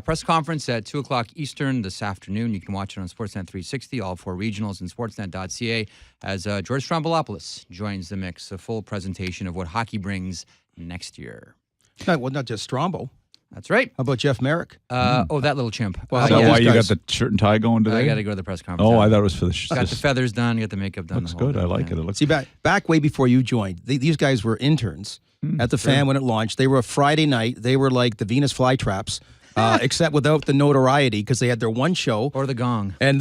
Press conference at 2 o'clock Eastern this afternoon. You can watch it on Sportsnet 360, all 4 regionals, and sportsnet.ca as George Strombolopoulos joins the mix. A full presentation of what hockey brings next year. Well, not just Strombo. That's right. How about Jeff Marek? Oh, that little chimp. Is that why you got the shirt and tie going today? I got to go to the press conference. Oh, I thought it was for the... Got the feathers done, got the makeup done. Looks good. I like it. It looks. See, back way before you joined, these guys were interns at the Fan when it launched. They were a Friday night. They were like the Venus flytraps, except without the notoriety because they had their one show. Or the gong. And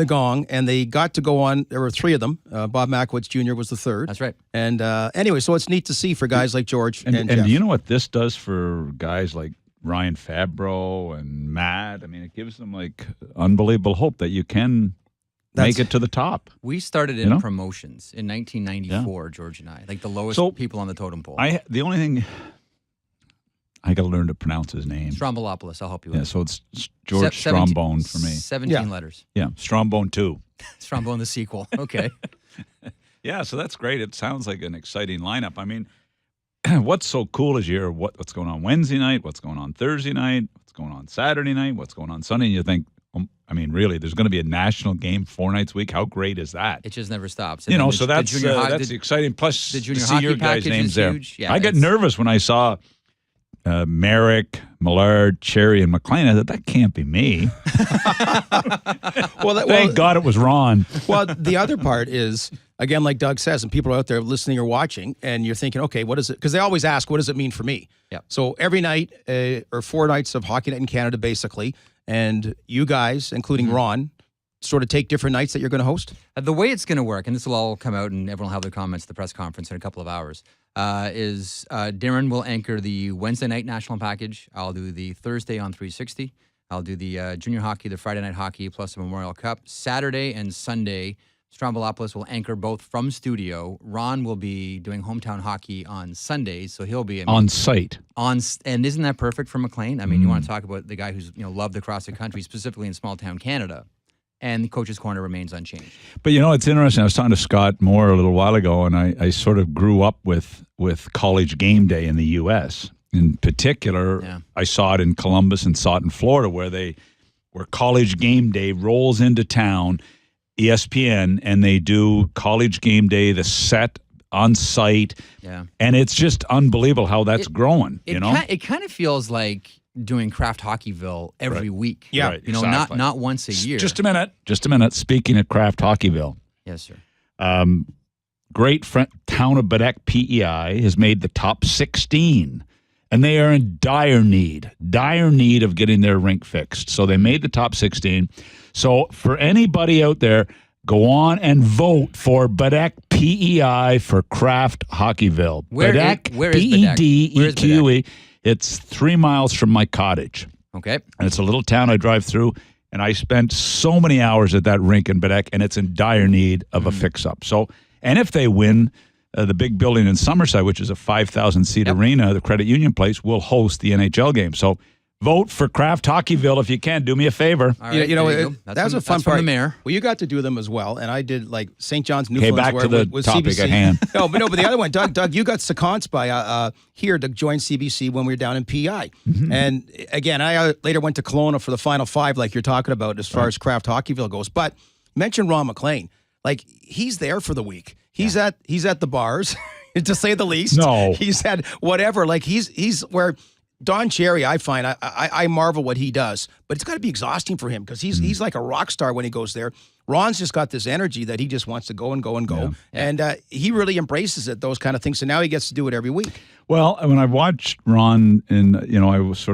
they got to go on. There were 3 of them. Bob Mackwitz Jr. was the 3rd. That's right. And anyway, so it's neat to see for guys like George and Jeff. And you know what this does for guys like Ryan Fabro and Matt? I mean, it gives them like unbelievable hope that you can make it to the top. We started in promotions in 1994, George and I, like the lowest people on the totem pole. The only thing, I got to learn to pronounce his name. Strombolopoulos, I'll help you with it. So it's George Strombone for me. 17 letters. Yeah, Strombone 2. Strombone the sequel. Okay. Yeah, so that's great. It sounds like an exciting lineup. I mean, what's so cool is you're what's going on Wednesday night, what's going on Thursday night, what's going on Saturday night, what's going on Sunday, and you think, I mean, really, there's going to be a national game 4 nights a week. How great is that? It just never stops. And so that's exciting. Plus, the junior to see hockey your guys' names there. Huge. Yeah, I get nervous when I saw Marek, Millard, Cherry, and MacLean. I thought, that can't be me. Thank God it was Ron. Well, the other part is, again, like Doug says, and people are out there listening or watching, and you're thinking, okay, what is it? Because they always ask, what does it mean for me? Yeah. So every night, or 4 nights of Hockey Night in Canada, basically, and you guys, including Ron, sort of take different nights that you're going to host? The way it's going to work, and this will all come out and everyone will have their comments at the press conference in a couple of hours, is Darren will anchor the Wednesday night national package. I'll do the Thursday on 360. I'll do the junior hockey, the Friday night hockey, plus the Memorial Cup. Saturday and Sunday, Strombolopoulos will anchor both from studio. Ron will be doing hometown hockey on Sundays, so he'll be on site. And isn't that perfect for MacLean? I mean, you want to talk about the guy who's loved across the country, specifically in small town Canada. And the Coach's Corner remains unchanged. But it's interesting. I was talking to Scott Moore a little while ago, and I sort of grew up with College Game Day in the U.S. In particular, I saw it in Columbus and saw it in Florida, where College Game Day rolls into town, ESPN, and they do College Game Day, the set on site. Yeah. And it's just unbelievable how that's growing. It kind of feels like doing Craft Hockeyville every week. Yeah. Right, exactly. not once a year. Just a minute. Speaking of Craft Hockeyville. Yes, sir. Great friend, town of Badek PEI has made the top 16. And they are in dire need of getting their rink fixed. So they made the top 16. So for anybody out there, go on and vote for Badek PEI for Craft Hockeyville. Where is Badek? Bedeque. It's 3 miles from my cottage. Okay. And it's a little town I drive through, and I spent so many hours at that rink in Badek, and it's in dire need of a fix-up. So, and if they win, the big building in Summerside, which is a 5,000-seat arena, the Credit Union Place, will host the NHL game. So vote for Craft Hockeyville if you can. Do me a favor. All right, that was a fun part. From the mayor. Well, you got to do them as well, and I did like St. John's, Okay, Newfoundland. back to the with topic CBC. at hand. No, but the other one, Doug, you got sequenced by here to join CBC when we were down in PI. And again, I later went to Kelowna for the Final Five, like you're talking about, as far as Craft Hockeyville goes. But mention Ron MacLean, like he's there for the week. He's at the bars, to say the least. No, he's at whatever. Like he's where. Don Cherry, I find, I marvel what he does, but it's got to be exhausting for him because he's like a rock star when he goes there. Ron's just got this energy that he just wants to go and go and go, and he really embraces it, those kind of things, so now he gets to do it every week. Well, when I watched Ron, and I was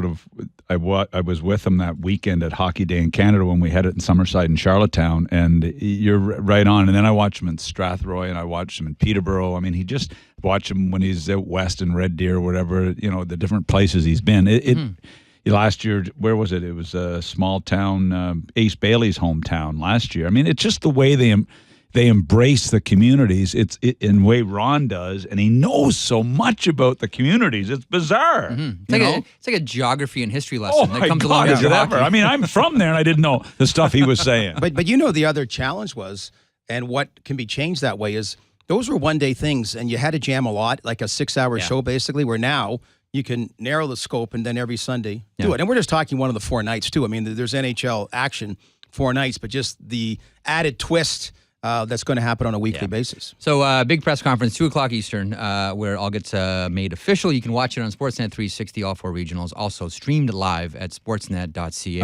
I was with him that weekend at Hockey Day in Canada when we had it in Summerside and Charlottetown, and you're right on. And then I watched him in Strathroy, and I watched him in Peterborough. I mean, he just watch him when he's out west in Red Deer, whatever, the different places he's been. Last year, where was it? It was a small town, Ace Bailey's hometown last year. I mean, it's just the way they embrace the communities. It's in the way Ron does, and he knows so much about the communities. It's bizarre. It's like a geography and history lesson that comes along with with hockey. I mean, I'm from there, and I didn't know the stuff he was saying. But the other challenge was, and what can be changed that way is, those were one-day things, and you had to jam a lot, like a 6-hour show, basically, where now you can narrow the scope and then every Sunday do it. And we're just talking one of the 4 nights too. I mean, there's NHL action 4 nights, but just the added twist that's going to happen on a weekly basis. So big press conference, 2 o'clock Eastern, where it all gets made official. You can watch it on Sportsnet 360, all 4 regionals. Also streamed live at sportsnet.ca.